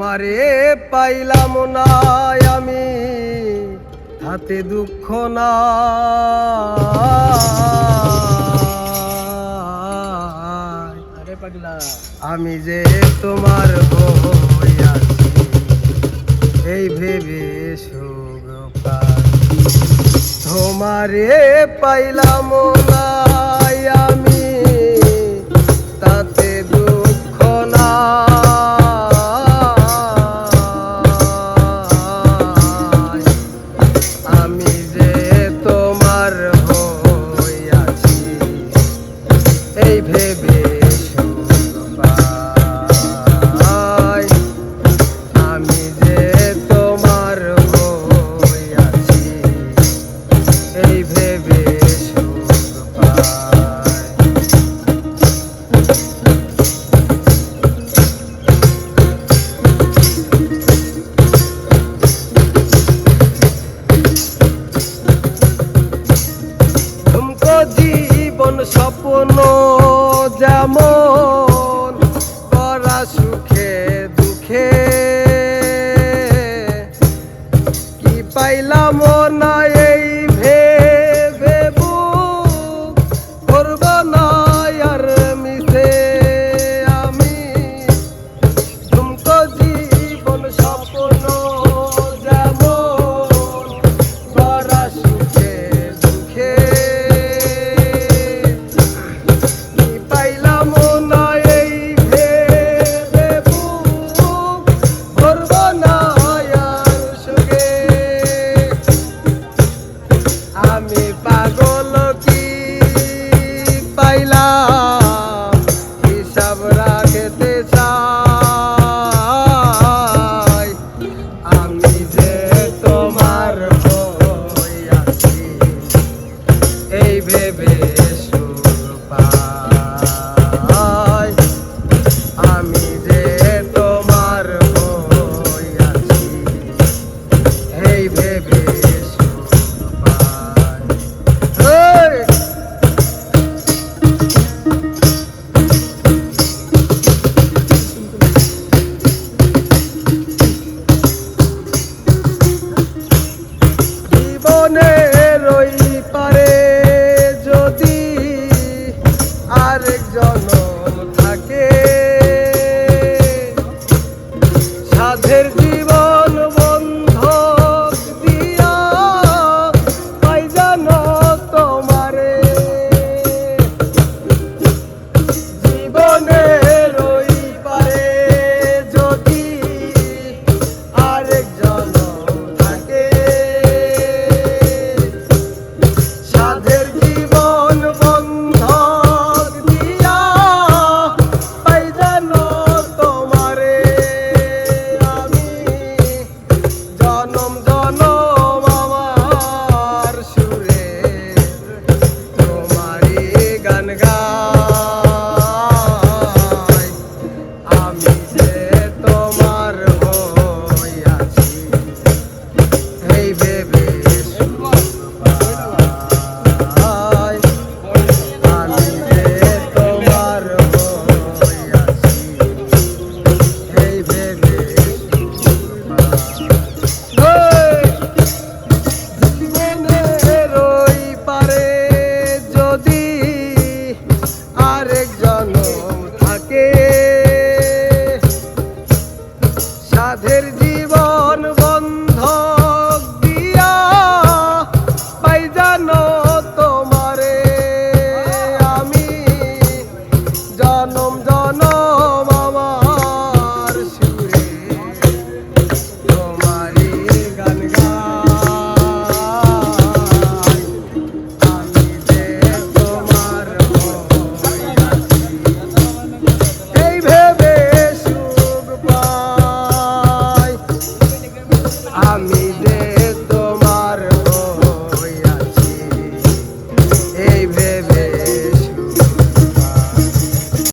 তোমারে পাইলাম না আমি, হাতে দুঃখ না। আরে পাগলা, আমি যে তোমার হইয়াছি এই ভেবে সুখ পাই। তোমারে পাইলাম না আমি, তাতে দুঃখ না। আমি যে তোমার হইয়াছি এই ভেবে সুখ পাই। আমি যে তোমার হইয়াছি এই ভেবে সুখ পাই। জীবন স্বপ্ন যেমন করা সুখে দুঃখে, কি পাইলাম না এই ভেবে বুক করব না আর মিশে। আমি ঝুমকো জীবন স্বপ্ন যেমন করা সুখে দুঃখে, আমি পাগল কি পাইলাম হিসাব রাখতে চাই। আমি যে তোমার হইয়াছি এই ভেবে সুখ পাই। আমি যে তোমার হইয়াছি এই ভেবে জীবনের ওই পারে যদি আরেক জনম থাকে, সাধের জীবন বন্ধক দিয়া পাই জানো তোমারে। জীবনের ওই পারে যদি আরেক জনম থাকে, সাধের জীবন বন্ধক দিয়া পাই জানো তোমারে। আমি জনম জনম আমার সুরে তোমারই গান গাই। আমি যে তোমার হইয়াছি এই ভেবে সুখ পাই। আমি যে তোমার হইয়াছি এই ভেবে সুখ পাই। জীবনের ওই পারে যদি আরেক জনম থাকে, সাধের জীবন বন্ধক দিয়া পাই জানো তোমারে। আমি জনম জনম আমার সুরে তোমারই গান গাই। আমি যে তোমার হইয়াছি এই ভেবে সুখ পাই। আমি